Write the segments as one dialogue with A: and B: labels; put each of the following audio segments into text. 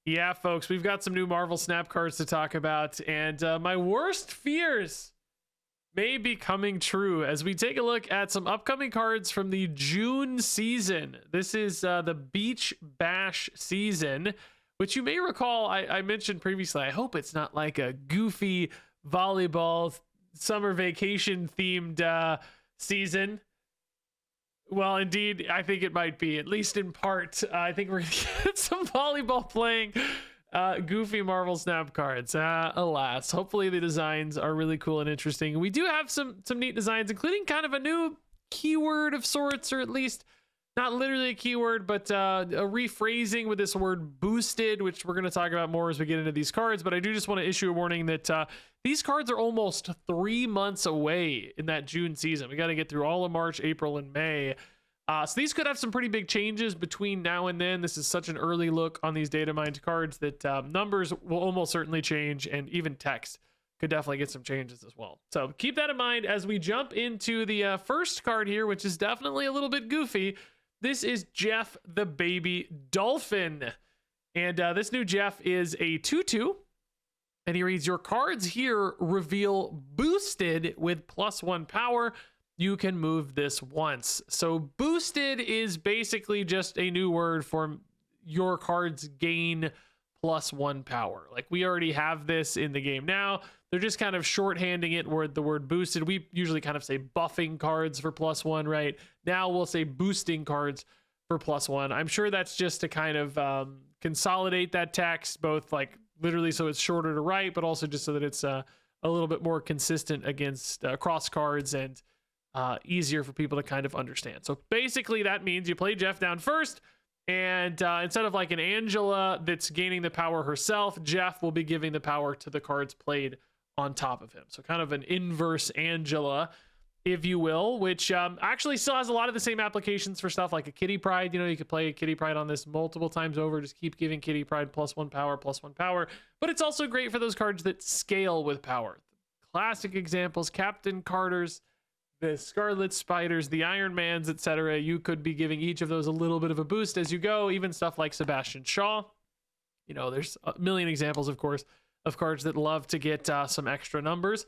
A: Yeah, folks, we've got some new Marvel Snap cards to talk about, and my worst fears may be coming true as we take a look at some upcoming cards from the June season. This is the Beach Bash season, which you may recall I mentioned previously. I hope it's not like a goofy volleyball summer vacation themed season. Well, indeed, I think it might be, at least in part. I think we're going to get some volleyball playing goofy Marvel Snap cards. Alas, hopefully the designs are really cool and interesting. We do have some neat designs, including kind of a new keyword of sorts, or at least not literally a keyword, but a rephrasing with this word boosted, which we're going to talk about more as we get into these cards. But I do just want to issue a warning that these cards are almost 3 months away in that June season. We got to get through all of March, April, and May. So these could have some pretty big changes between now and then. This is such an early look on these data mined cards that numbers will almost certainly change, and even text could definitely get some changes as well. So keep that in mind as we jump into the first card here, which is definitely a little bit goofy. This is Jeff the Baby Dolphin. And this new Jeff is a 2/2. And he reads, your cards here reveal boosted with +1 power. You can move this once. So boosted is basically just a new word for your cards gain +1 power. Like, we already have this in the game now. They're just kind of shorthanding it with the word boosted. We usually kind of say buffing cards for +1, right? Now we'll say boosting cards for +1. I'm sure that's just to kind of consolidate that text, both like literally so it's shorter to write, but also just so that it's a little bit more consistent against cross cards and easier for people to kind of understand. So basically that means you play Jeff down first, and instead of like an Angela that's gaining the power herself, Jeff will be giving the power to the cards played on top of him. So kind of an inverse Angela, if you will, which actually still has a lot of the same applications for stuff like a Kitty Pryde. You know, you could play a Kitty Pryde on this multiple times over, just keep giving Kitty Pryde +1 power, +1 power. But it's also great for those cards that scale with power. Classic examples, Captain Carter's, the Scarlet Spiders, the Iron Mans, etc. You could be giving each of those a little bit of a boost as you go. Even stuff like Sebastian Shaw. You know, there's a million examples, of course, of cards that love to get some extra numbers.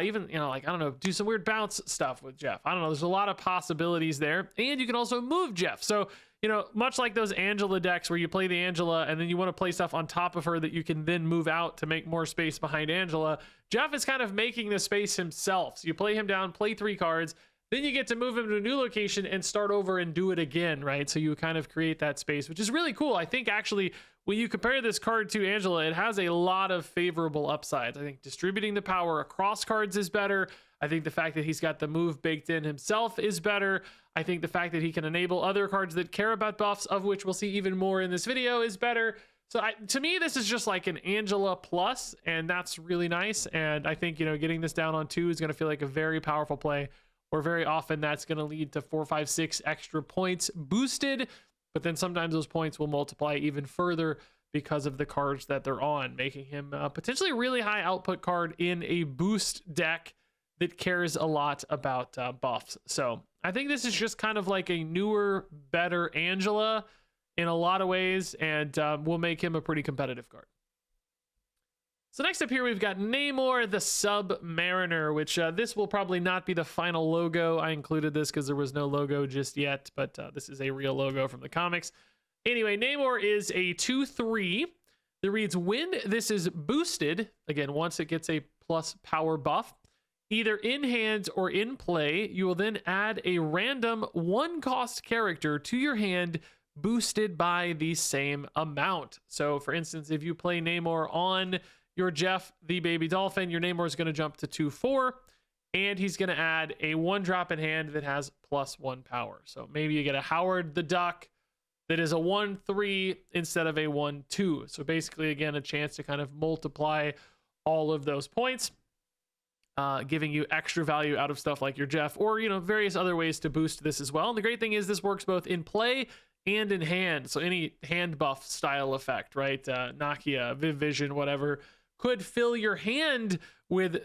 A: Even, you know, like, I don't know, do some weird bounce stuff with Jeff. I don't know. There's a lot of possibilities there. And you can also move Jeff. So, you know, much like those Angela decks where you play the Angela and then you want to play stuff on top of her that you can then move out to make more space behind Angela, Jeff is kind of making the space himself. So you play him down, play 3 cards, then you get to move him to a new location and start over and do it again, right? So you kind of create that space, which is really cool. I think actually when you compare this card to Angela, it has a lot of favorable upsides. I think distributing the power across cards is better. I think the fact that he's got the move baked in himself is better. I think the fact that he can enable other cards that care about buffs, of which we'll see even more in this video, is better. So to me, this is just like an Angela plus, and that's really nice. And I think, you know, getting this down on 2 is going to feel like a very powerful play, or very often that's going to lead to 4, 5, 6 extra points boosted. But then sometimes those points will multiply even further because of the cards that they're on, making him potentially a really high output card in a boost deck that cares a lot about buffs. So I think this is just kind of like a newer, better Angela in a lot of ways, and will make him a pretty competitive card. So next up here, we've got Namor the Sub-Mariner, which this will probably not be the final logo. I included this because there was no logo just yet, but this is a real logo from the comics. Anyway, Namor is a 2/3 that reads, when this is boosted, again, once it gets a plus power buff, either in hand or in play, you will then add a random 1-cost character to your hand boosted by the same amount. So for instance, if you play Namor on your Jeff the Baby Dolphin, your Namor is going to jump to 2/4, and he's going to add a 1-drop in hand that has +1 power. So maybe you get a Howard the Duck that is a 1/3 instead of a 1/2. So basically, again, a chance to kind of multiply all of those points, giving you extra value out of stuff like your Jeff, or, you know, various other ways to boost this as well. And the great thing is this works both in play and in hand. So any hand buff style effect, right? Nakia, Viv Vision, whatever, could fill your hand with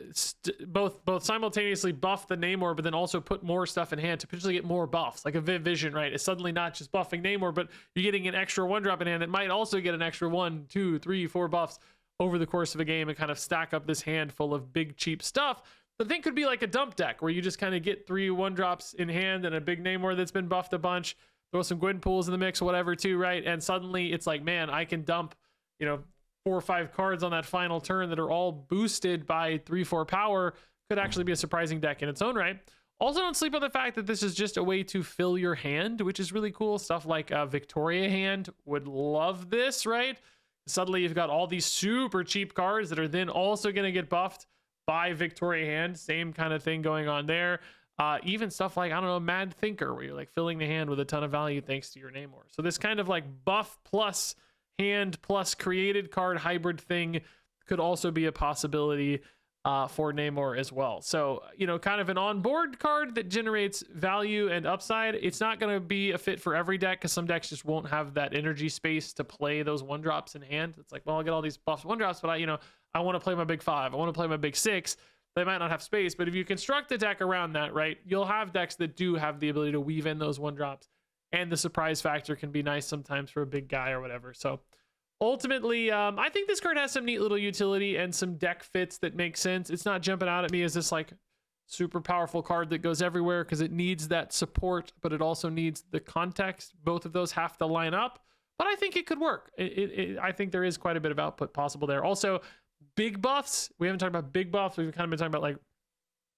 A: both simultaneously buff the Namor, but then also put more stuff in hand to potentially get more buffs. Like a Vision, right? It's suddenly not just buffing Namor, but you're getting an extra 1-drop in hand that might also get an extra 1, 2, 3, 4 buffs over the course of a game and kind of stack up this hand full of big cheap stuff. The thing could be like a dump deck where you just kind of get 3 1-drops in hand and a big Namor that's been buffed a bunch, throw some Gwyn pools in the mix or whatever too, right? And suddenly it's like, man, I can dump, 4 or 5 cards on that final turn that are all boosted by 3-4 power. Could actually be a surprising deck in its own right. Also, don't sleep on the fact that this is just a way to fill your hand, which is really cool. Stuff like Victoria hand would love this, right? Suddenly you've got all these super cheap cards that are then also going to get buffed by Victoria hand. Same kind of thing going on there. Even stuff like, I don't know, Mad Thinker, where you're like filling the hand with a ton of value thanks to your Namor. So this kind of like buff plus hand plus created card hybrid thing could also be a possibility for Namor as well. So, kind of an on-board card that generates value and upside. It's not going to be a fit for every deck because some decks just won't have that energy space to play those 1-drops in hand. It's like, well, I'll get all these buffs 1-drops, but I want to play my big 5. I want to play my big 6. They might not have space, but if you construct a deck around that, right, you'll have decks that do have the ability to weave in those 1-drops, and the surprise factor can be nice sometimes for a big guy or whatever. So ultimately, I think this card has some neat little utility and some deck fits that make sense. It's not jumping out at me as this like super powerful card that goes everywhere because it needs that support, but it also needs the context. Both of those have to line up, but I think it could work. I think there is quite a bit of output possible there. Also, big buffs. We haven't talked about big buffs. We've kind of been talking about like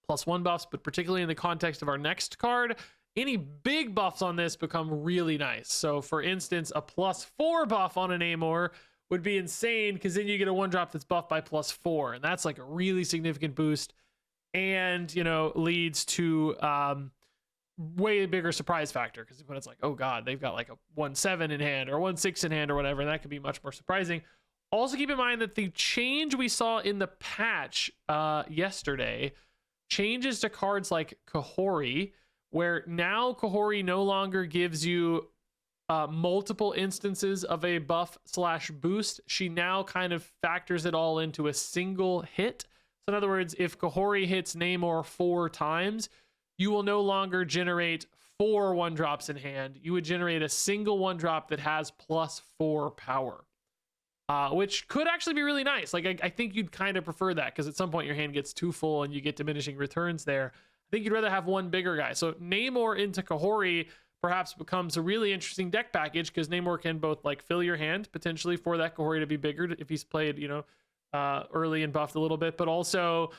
A: +1 buffs, but particularly in the context of our next card, any big buffs on this become really nice. So for instance, a +4 buff on an Namor would be insane because then you get a 1-drop that's buffed by +4. And that's like a really significant boost and, leads to way bigger surprise factor because when it's like, oh God, they've got like a 1-7 in hand or 1-6 in hand or whatever, and that could be much more surprising. Also keep in mind that the change we saw in the patch yesterday changes to cards like Kahori, where now Kahori no longer gives you multiple instances of a buff/boost. She now kind of factors it all into a single hit. So in other words, if Kahori hits Namor 4 times, you will no longer generate 4 1-drops in hand. You would generate a single 1-drop that has +4 power. Which could actually be really nice. Like, I think you'd kind of prefer that because at some point your hand gets too full and you get diminishing returns there. I think you'd rather have one bigger guy. So Namor into Kahori perhaps becomes a really interesting deck package because Namor can both like fill your hand potentially for that Kahori to be bigger if he's played, early and buffed a little bit, but also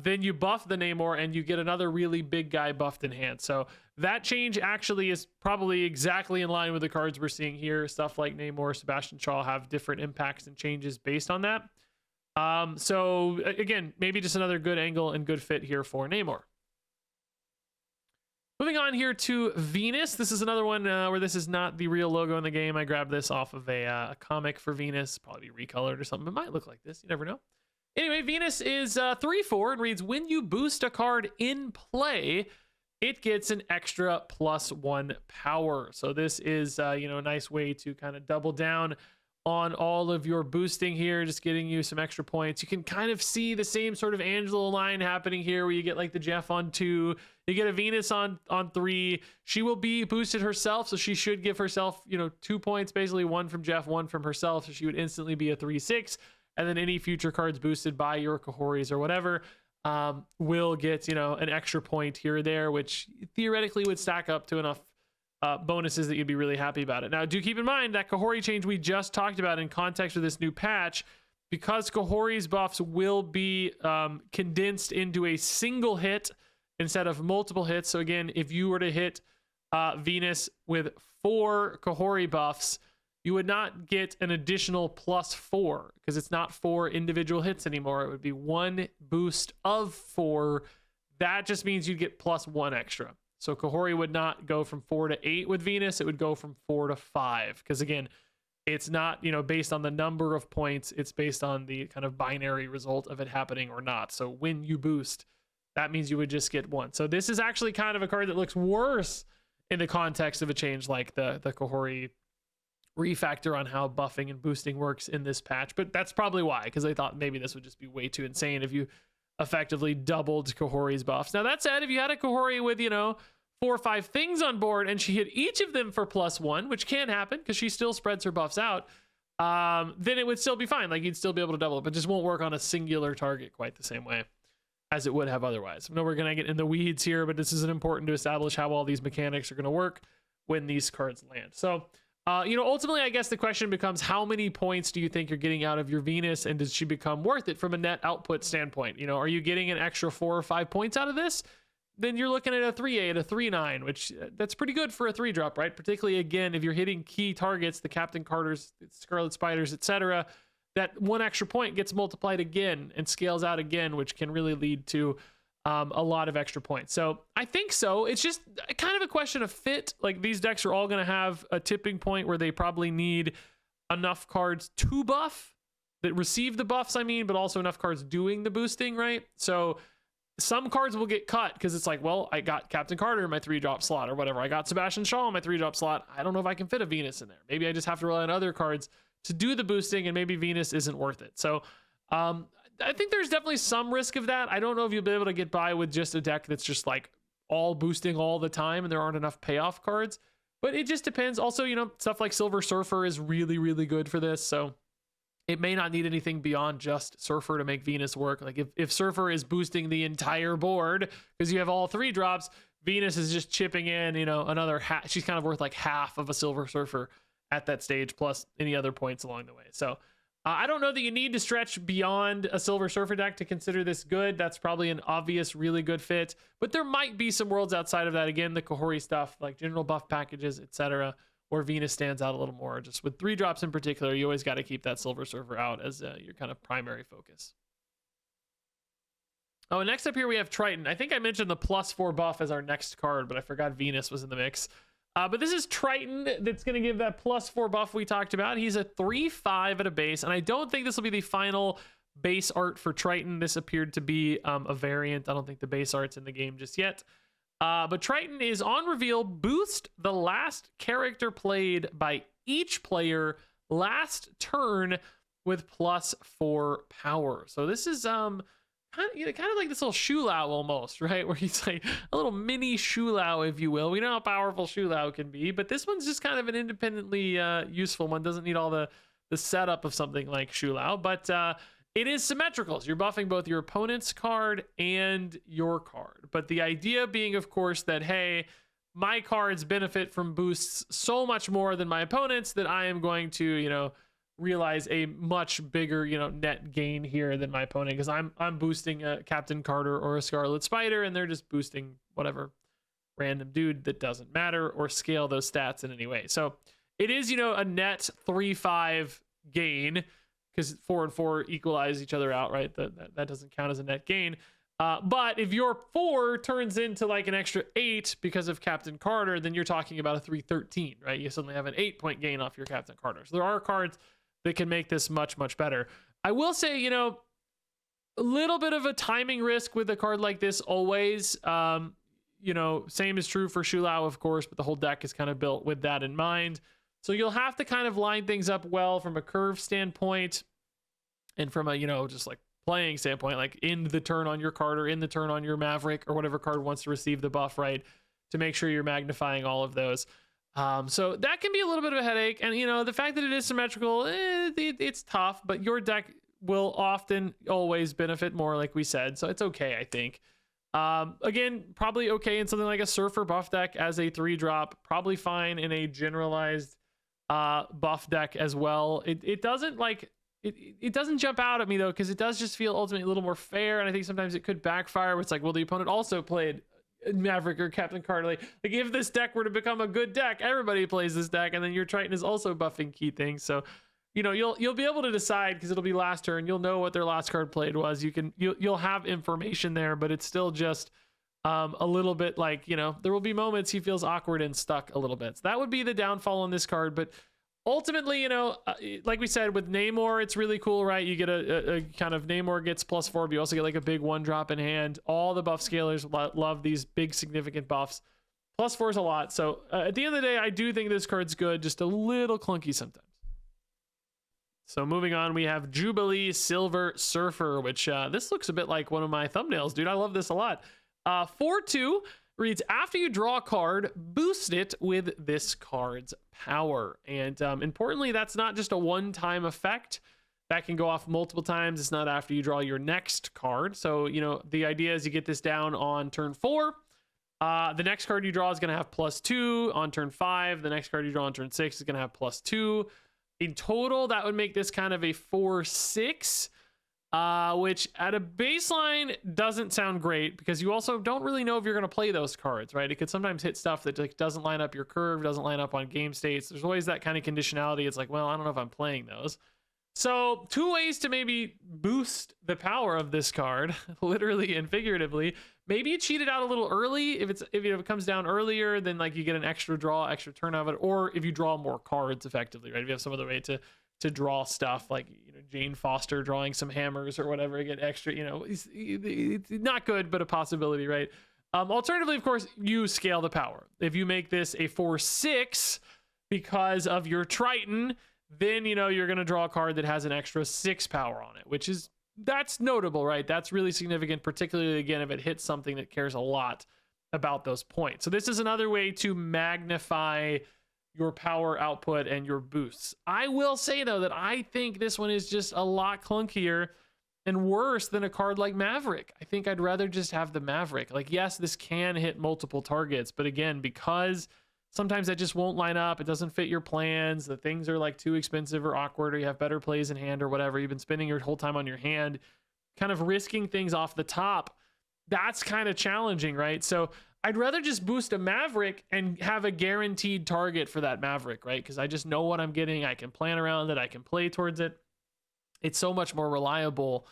A: then you buff the Namor and you get another really big guy buffed in hand. So that change actually is probably exactly in line with the cards we're seeing here. Stuff like Namor, Sebastian Shaw have different impacts and changes based on that. So again, maybe just another good angle and good fit here for Namor. Moving on here to Venus. This is another one where this is not the real logo in the game. I grabbed this off of a comic for Venus, probably recolored or something. It might look like this. You never know. Anyway, Venus is 3/4 and reads, when you boost a card in play, it gets an extra +1 power. So this is, a nice way to kind of double down on all of your boosting here, just getting you some extra points. You can kind of see the same sort of Angela line happening here where you get like the Jeff on 2, you get a Venus on 3. She will be boosted herself, so she should give herself, 2 points, basically 1 from Jeff, 1 from herself. So she would instantly be a 3/6. And then any future cards boosted by your Kahoris or whatever will get, an extra point here or there, which theoretically would stack up to enough bonuses that you'd be really happy about it. Now, do keep in mind that Kahori change we just talked about in context of this new patch, because Kahori's buffs will be condensed into a single hit instead of multiple hits. So again, if you were to hit Venus with 4 Kahori buffs, you would not get an additional +4 because it's not 4 individual hits anymore. It would be 1 boost of 4. That just means you'd get +1 extra. So Kahori would not go from 4 to 8 with Venus. It would go from 4 to 5. Because again, it's not, based on the number of points. It's based on the kind of binary result of it happening or not. So when you boost, that means you would just get 1. So this is actually kind of a card that looks worse in the context of a change like the Kahori refactor on how buffing and boosting works in this patch, but that's probably why, because they thought maybe this would just be way too insane if you effectively doubled Kahori's buffs. Now that said, if you had a Kahori with, you know, 4 or 5 things on board and she hit each of them for +1, which can happen because she still spreads her buffs out, then it would still be fine. Like, you'd still be able to double it, but just won't work on a singular target quite the same way as it would have otherwise. I know we're going to get in the weeds here, but this is important to establish how all these mechanics are going to work when these cards land. So, you know, ultimately, I guess the question becomes, how many points do you think you're getting out of your Venus, and does she become worth it from a net output standpoint? You know, are you getting an extra 4 or 5 points out of this? Then you're looking at a 3/8, a 3/9, which that's pretty good for a 3-drop, right? Particularly, again, if you're hitting key targets, the Captain Carters, Scarlet Spiders, etc., that 1 extra point gets multiplied again and scales out again, which can really lead to a lot of extra points. So I think so. It's just kind of a question of fit. Like, these decks are all going to have a tipping point where they probably need enough cards to buff, that receive the buffs, I mean, but also enough cards doing the boosting, right? So some cards will get cut because it's like, well, I got Captain Carter in my 3-drop slot or whatever. I got Sebastian Shaw in my 3-drop slot. I don't know if I can fit a Venus in there. Maybe I just have to rely on other cards to do the boosting, and maybe Venus isn't worth it. So I think there's definitely some risk of that. I don't know if you'll be able to get by with just a deck that's just like all boosting all the time and there aren't enough payoff cards, but it just depends. Also, you know, stuff like Silver Surfer is really, really good for this. So it may not need anything beyond just Surfer to make Venus work. Like, if Surfer is boosting the entire board because you have all 3 drops, Venus is just chipping in, you know, another half. She's kind of worth like half of a Silver Surfer at that stage, plus any other points along the way. So I don't know that you need to stretch beyond a Silver Surfer deck to consider this good. That's probably an obvious, really good fit, but there might be some worlds outside of that. Again, the Kahori stuff, like general buff packages, etc., where Venus stands out a little more. Just with 3-drops in particular, you always got to keep that Silver Surfer out as your kind of primary focus. Oh, and next up here we have Triton. I think I mentioned the +4 buff as our next card, but I forgot Venus was in the mix. But this is Triton that's going to give that +4 buff we talked about. He's a 3/5 at a base, and I don't think this will be the final base art for Triton. This appeared to be a variant. I don't think the base art's in the game just yet. But Triton is on reveal, boost the last character played by each player last turn with +4 power. So this is kind of like this little Shulao almost, right? Where he's like a little mini Shulao, if you will. We know how powerful Shulao can be, but this one's just kind of an independently useful one. Doesn't need all the setup of something like Shulao, but it is symmetrical. So you're buffing both your opponent's card and your card. But the idea being, of course, that, hey, my cards benefit from boosts so much more than my opponent's that I am going to, you know, realize a much bigger, you know, net gain here than my opponent, because I'm boosting a Captain Carter or a Scarlet Spider, and they're just boosting whatever random dude that doesn't matter or scale those stats in any way. So it is, you know, a net 3/5 gain, because 4 and 4 equalize each other out, right? That doesn't count as a net gain. But if your 4 turns into like an extra 8 because of Captain Carter, then you're talking about a 3/13, right? You suddenly have an 8-point gain off your Captain Carter. So there are cards that can make this much, much better. I will say, you know, a little bit of a timing risk with a card like this always. You know, same is true for Shulao, of course, but the whole deck is kind of built with that in mind. So you'll have to kind of line things up well from a curve standpoint and from a, you know, just like playing standpoint, like in the turn on your card or in the turn on your Maverick or whatever card wants to receive the buff, right? To make sure you're magnifying all of those. So that can be a little bit of a headache. And, you know, the fact that it is symmetrical, it's tough, but your deck will often always benefit more, like we said. So it's okay, I think. Again, probably okay in something like a Surfer buff deck as a 3-drop. Probably fine in a generalized buff deck as well. It doesn't like... It doesn't jump out at me, though, because it does just feel ultimately a little more fair, and I think sometimes it could backfire where it's like, well, the opponent also played Maverick or Captain Carter. Like if this deck were to become a good deck, everybody plays this deck, and then your Triton is also buffing key things. So, you know, you'll be able to decide, because it'll be last turn. You'll know what their last card played was. You'll have information there, but it's still just a little bit like, you know, there will be moments he feels awkward and stuck a little bit. So that would be the downfall on this card, but ultimately, you know, like we said, with Namor, it's really cool, right? You get a kind of Namor gets +4, but you also get like a big 1-drop in hand. All the buff scalers love these big significant buffs. +4 is a lot. So at the end of the day, I do think this card's good, just a little clunky sometimes. So moving on, we have Jubilee Silver Surfer, which this looks a bit like one of my thumbnails, dude. I love this a lot. 4/2 reads, after you draw a card, boost it with this card's power. And importantly, that's not just a one-time effect. That can go off multiple times. It's not after you draw your next card. So, you know, the idea is you get this down on turn 4. The next card you draw is going to have +2 on turn 5. The next card you draw on turn 6 is going to have +2. In total, that would make this kind of a 4/6, which at a baseline doesn't sound great because you also don't really know if you're going to play those cards, right? It could sometimes hit stuff that like doesn't line up your curve, doesn't line up on game states. There's always that kind of conditionality. It's like, well, I don't know if I'm playing those. So 2 ways to maybe boost the power of this card, literally and figuratively. Maybe you cheat it out a little early. If it comes down earlier, then like you get an extra draw, extra turn of it. Or if you draw more cards effectively, right? If you have some other way to draw stuff, like, you know, Jane Foster drawing some hammers or whatever, you get extra, you know, it's not good, but a possibility, right? Alternatively, of course, you scale the power. If you make this a 4/6 because of your Triton, then, you know, you're going to draw a card that has an extra 6 power on it, which is, that's notable, right? That's really significant, particularly, again, if it hits something that cares a lot about those points. So this is another way to magnify your power output and your boosts. I will say, though, that I think this one is just a lot clunkier and worse than a card like Maverick. I think I'd rather just have the Maverick. Like, yes, this can hit multiple targets, but again, because sometimes that just won't line up, it doesn't fit your plans, the things are like too expensive or awkward, or you have better plays in hand or whatever, you've been spending your whole time on your hand, kind of risking things off the top, that's kind of challenging, right? So I'd rather just boost a Maverick and have a guaranteed target for that Maverick, right? Because I just know what I'm getting, I can plan around it, I can play towards it. It's so much more reliable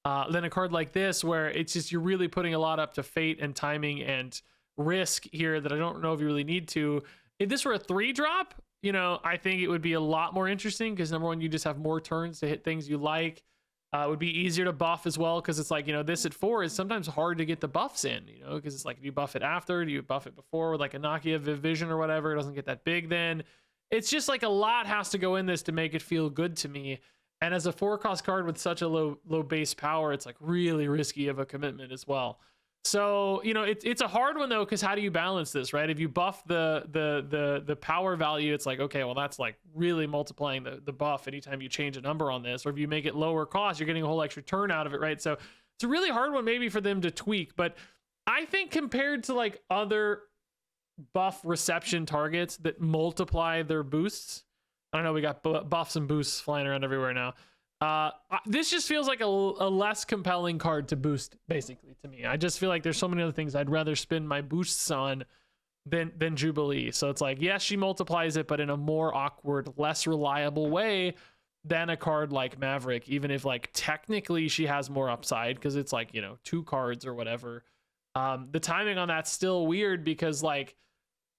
A: than a card like this, where it's just, you're really putting a lot up to fate and timing and risk here that I don't know if you really need to. If this were a 3-drop, you know, I think it would be a lot more interesting because, number one, you just have more turns to hit things you like. It would be easier to buff as well because it's like, you know, this at 4 is sometimes hard to get the buffs in, you know, because it's like, do you buff it after? Do you buff it before with like a Nokia Vision or whatever? It doesn't get that big then. It's just like a lot has to go in this to make it feel good to me. And as a 4-cost card with such a low base power, it's like really risky of a commitment as well. So, you know, it's a hard one, though, because how do you balance this, right? If you buff the power value, it's like, okay, well, that's like really multiplying the buff anytime you change a number on this. Or if you make it lower cost, you're getting a whole extra turn out of it, right? So it's a really hard one maybe for them to tweak. But I think compared to like other buff reception targets that multiply their boosts, I don't know, we got buffs and boosts flying around everywhere now. This just feels like a less compelling card to boost, basically, to me. I just feel like there's so many other things I'd rather spend my boosts on than Jubilee. So it's like, yes, she multiplies it, but in a more awkward, less reliable way than a card like Maverick, even if like technically she has more upside because it's like, you know, 2 cards or whatever. The timing on that's still weird because like,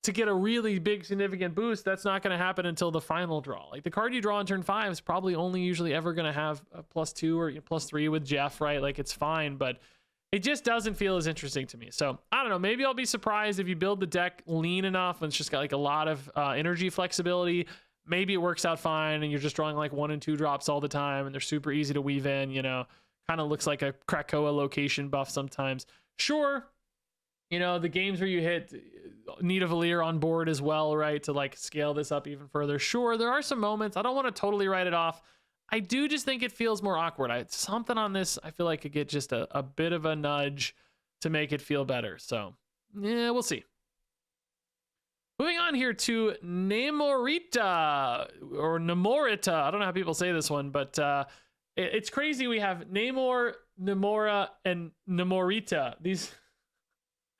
A: to get a really big significant boost, that's not going to happen until the final draw. Like the card you draw on turn 5 is probably only usually ever going to have a +2 or +3 with Jeff, right? Like it's fine, but it just doesn't feel as interesting to me. So I don't know, maybe I'll be surprised if you build the deck lean enough and it's just got like a lot of energy flexibility. Maybe it works out fine and you're just drawing like 1 and 2 drops all the time and they're super easy to weave in, you know, kind of looks like a Krakoa location buff sometimes. Sure. You know, the games where you hit Nidavellir on board as well, right, to like scale this up even further. Sure, there are some moments. I don't want to totally write it off. I do just think it feels more awkward. Something on this, I feel like could get just a bit of a nudge to make it feel better. So, yeah, we'll see. Moving on here to Namorita, or Namorita. I don't know how people say this one, but it's crazy. We have Namor, Namora, and Namorita. These...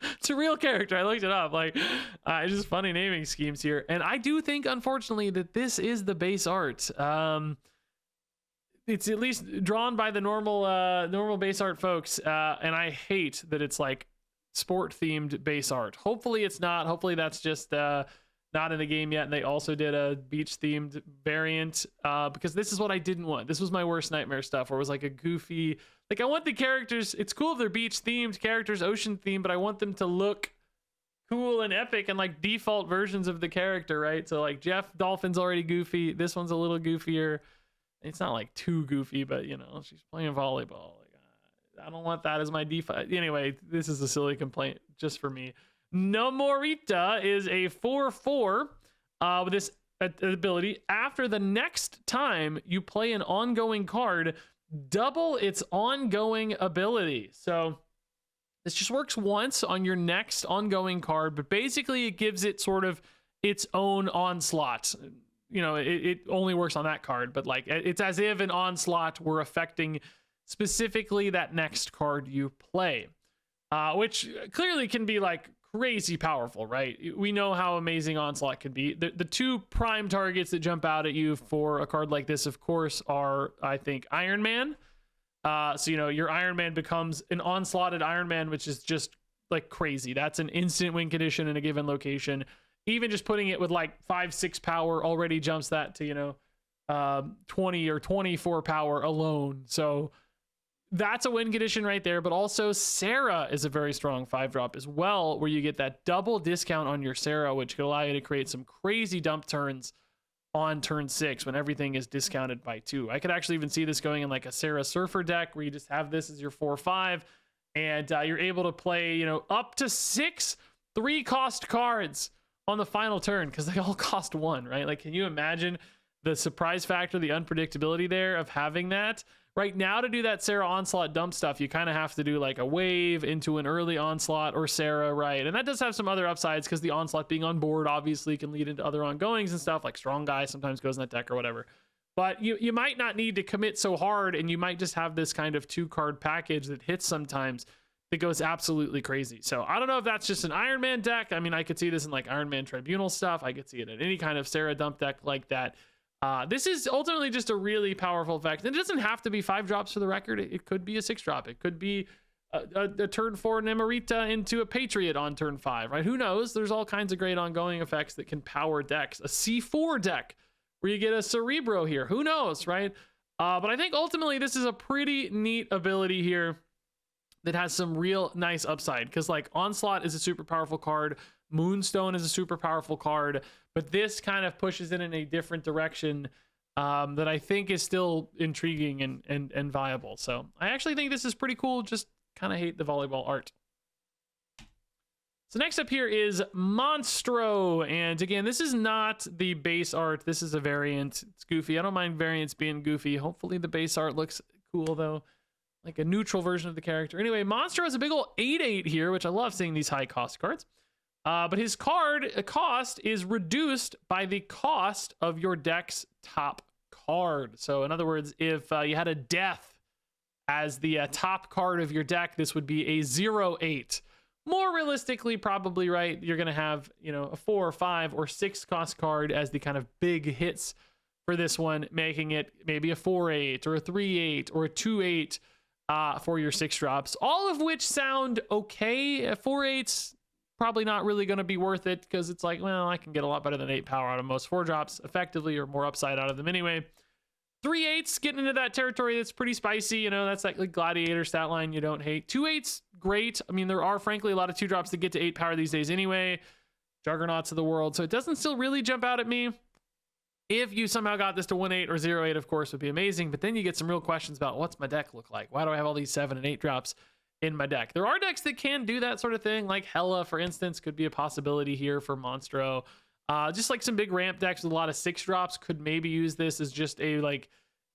A: It's a real character. I looked it up. Like, it's just funny naming schemes here. And I do think, unfortunately, that this is the base art. It's at least drawn by the normal base art folks. And I hate that it's like sport themed base art. Hopefully it's not. Hopefully that's just not in the game yet. And they also did a beach themed variant because this is what I didn't want. This was my worst nightmare stuff where it was like a goofy, like I want the characters, it's cool if they're beach themed characters, ocean themed, but I want them to look cool and epic and like default versions of the character, right? So like Jeff Dolphin's already goofy. This one's a little goofier. It's not like too goofy, but you know, she's playing volleyball. Like, I don't want that as my default. Anyway, this is a silly complaint just for me. Namorita is a 4/4 with this ability. After the next time you play an ongoing card, double its ongoing ability. So this just works once on your next ongoing card, but basically it gives it sort of its own onslaught. You know, it only works on that card, but like it's as if an onslaught were affecting specifically that next card you play, which clearly can be like crazy powerful, right? We know how amazing onslaught can be. The two prime targets that jump out at you for a card like this, of course, are, I think, Iron Man. So, you know, your Iron Man becomes an onslaughted Iron Man, which is just like crazy. That's an instant win condition in a given location. Even just putting it with like 5-6 power already jumps that to, you know, 20 or 24 power alone. So that's a win condition right there. But also Sarah is a very strong 5-drop as well, where you get that double discount on your Sarah, which could allow you to create some crazy dump turns on turn 6 when everything is discounted by 2. I could actually even see this going in like a Sarah Surfer deck where you just have this as your 4/5 and you're able to play, you know, up to 6 3-cost cards on the final turn because they all cost 1, right? Like, can you imagine the surprise factor, the unpredictability there of having that? Right now, to do that Sarah Onslaught dump stuff, you kind of have to do like a wave into an early Onslaught or Sarah, right? And that does have some other upsides because the Onslaught being on board obviously can lead into other ongoings and stuff, like Strong Guy sometimes goes in that deck or whatever. But you might not need to commit so hard, and you might just have this kind of 2-card package that hits sometimes that goes absolutely crazy. So I don't know if that's just an Iron Man deck. I mean, I could see this in like Iron Man Tribunal stuff. I could see it in any kind of Sarah dump deck like that. This is ultimately just a really powerful effect. And it doesn't have to be 5 drops for the record. It could be a 6-drop. It could be a turn 4 Namorita into a Patriot on turn 5, right? Who knows? There's all kinds of great ongoing effects that can power decks. A C4 deck where you get a Cerebro here. Who knows, right? But I think ultimately this is a pretty neat ability here that has some real nice upside, because like Onslaught is a super powerful card, Moonstone is a super powerful card, but this kind of pushes it in a different direction that I think is still intriguing and viable. So I actually think this is pretty cool, just kind of hate the volleyball art. So next up here is Monstro, and again, this is not the base art, this is a variant. It's goofy. I don't mind variants being goofy. Hopefully the base art looks cool though, like a neutral version of the character. Anyway, Monstro has a big old 8/8 here, which I love seeing these high cost cards. But his card cost is reduced by the cost of your deck's top card. So in other words, if you had a death as the top card of your deck, this would be a 0/8. More realistically, probably, right, you're going to have, you know, a 4 or 5 or 6 cost card as the kind of big hits for this one, making it maybe a 4/8 or a 3/8 or a 2/8 for your 6 drops, all of which sound okay. 4/8's probably not really going to be worth it because it's like, well, I can get a lot better than 8 power out of most 4 drops effectively, or more upside out of them anyway. 3/8's getting into that territory that's pretty spicy, you know, that's like Gladiator stat line you don't hate. 2/8's great. I mean, there are frankly a lot of 2 drops that get to 8 power these days anyway, Juggernauts of the world, so it doesn't still really jump out at me. If you somehow got this to 1/8 or 0/8, of course, would be amazing, but then you get some real questions about what's my deck look like? Why do I have all these 7 and 8 drops in my deck? There are decks that can do that sort of thing, like Hela, for instance, could be a possibility here for Monstro. Just like some big ramp decks with a lot of 6 drops could maybe use this as just a like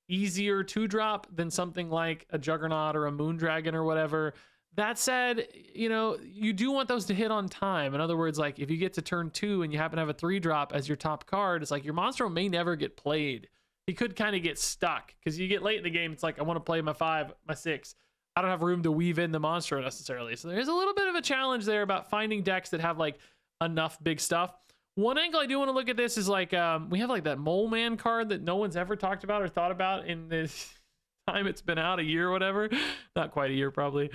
A: easier 2-drop than something like a Juggernaut or a Moondragon or whatever. That said, you know, you do want those to hit on time. In other words, like if you get to turn 2 and you happen to have a 3-drop as your top card, it's like your Monstro may never get played. He could kind of get stuck because you get late in the game. It's like, I want to play my 5, my 6. I don't have room to weave in the Monstro necessarily. So there's a little bit of a challenge there about finding decks that have like enough big stuff. One angle I do want to look at this is like, we have like that Mole Man card that no one's ever talked about or thought about in this time it's been out, a year or whatever. Not quite a year, probably.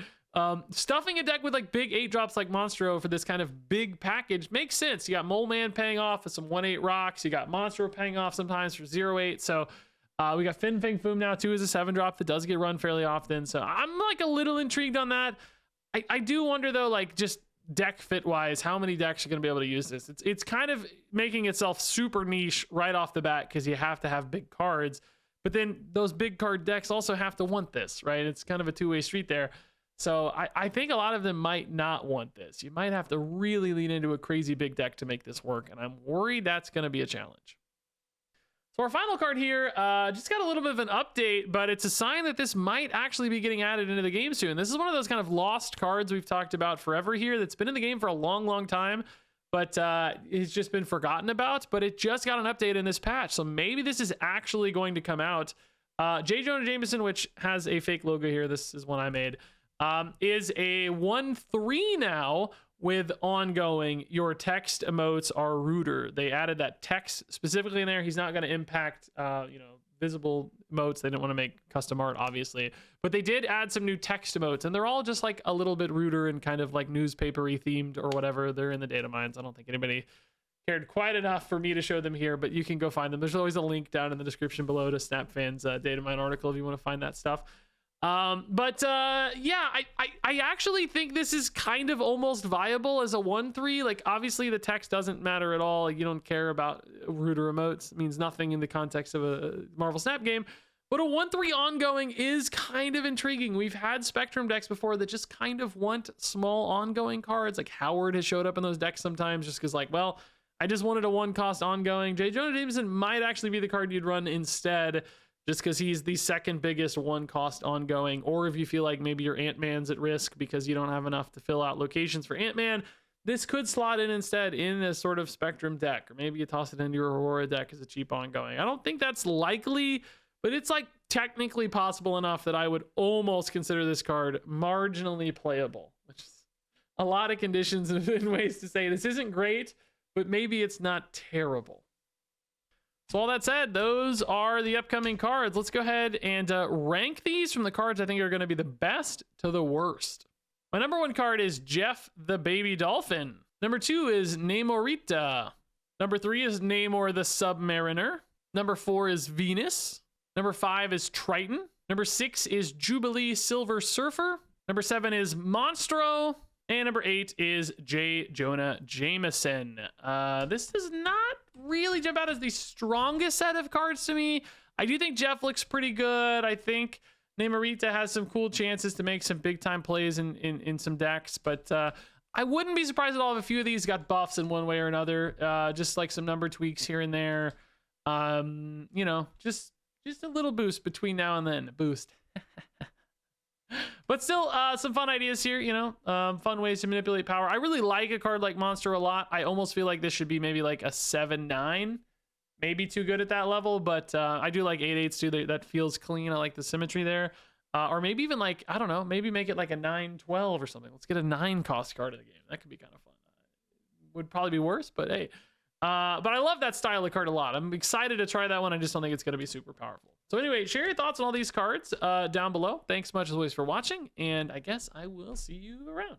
A: Stuffing a deck with like big 8 drops like Monstro for this kind of big package makes sense. You got Mole Man paying off with some 1/8 rocks. You got Monstro paying off sometimes for 0/8. So we got Fin Fang Foom now too as a 7-drop that does get run fairly often. So I'm like a little intrigued on that. I do wonder though, like just deck fit wise, how many decks are going to be able to use this? It's kind of making itself super niche right off the bat because you have to have big cards, but then those big card decks also have to want this, right? It's kind of a two-way street there. So I think a lot of them might not want this. You might have to really lean into a crazy big deck to make this work, and I'm worried that's going to be a challenge. So our final card here just got a little bit of an update, but it's a sign that this might actually be getting added into the game soon. This is one of those kind of lost cards we've talked about forever here that's been in the game for a long, long time, but it's just been forgotten about, but it just got an update in this patch. So maybe this is actually going to come out. Jonah Jameson, which has a fake logo here, this is one I made, is a 1/3 now with ongoing. Your text emotes are ruder. They added that text specifically in there. He's not going to impact, visible emotes. They didn't want to make custom art, obviously, but they did add some new text emotes, and they're all just like a little bit ruder and kind of like newspapery themed or whatever. They're in the data mines. I don't think anybody cared quite enough for me to show them here, but you can go find them. There's always a link down in the description below to SnapFan's data mine article if you want to find that stuff. Yeah, I actually think this is kind of almost viable as a 1/3. Like, obviously the text doesn't matter at all. Like, you don't care about ruder emotes. It means nothing in the context of a Marvel Snap game, but a 1/3 ongoing is kind of intriguing. We've had Spectrum decks before that just kind of want small ongoing cards. Like Howard has showed up in those decks sometimes just because, like, well, I just wanted a 1-cost ongoing. Jonah Jameson might actually be the card you'd run instead, just because he's the second biggest 1-cost ongoing. Or if you feel like maybe your Ant-Man's at risk because you don't have enough to fill out locations for Ant-Man, this could slot in instead in a sort of Spectrum deck. Or maybe you toss it into your Aurora deck as a cheap ongoing. I don't think that's likely, but it's like technically possible enough that I would almost consider this card marginally playable, which is a lot of conditions and ways to say this isn't great, but maybe it's not terrible. So all that said, those are the upcoming cards. Let's go ahead and rank these from the cards I think are going to be the best to the worst. My number 1 card is Jeff the Baby Dolphin. Number 2 is Namorita. Number 3 is Namor the Sub-Mariner. Number 4 is Venus. Number 5 is Triton. Number 6 is Jubilee Silver Surfer. Number 7 is Monstro. And number 8 is Jonah Jameson. This does not really jump out as the strongest set of cards to me. I do think Jeff looks pretty good. I think Namorita has some cool chances to make some big time plays in some decks, but I wouldn't be surprised at all if a few of these got buffs in one way or another. Just like some number tweaks here and there. Just a little boost between now and then. Boost. But still, some fun ideas here, fun ways to manipulate power. I really like a card like Monstro a lot. I almost feel like this should be maybe like a 7/9, maybe too good at that level, but I do like 8/8s too. That feels clean. I like the symmetry there. Or maybe even like, I don't know, maybe make it like a 9/12 or something. Let's get a 9-cost card of the game. That could be kind of fun. Would probably be worse, but hey. But I love that style of card a lot. I'm excited to try that one. I just don't think it's going to be super powerful. So anyway, share your thoughts on all these cards down below. Thanks so much as always for watching, and I guess I will see you around.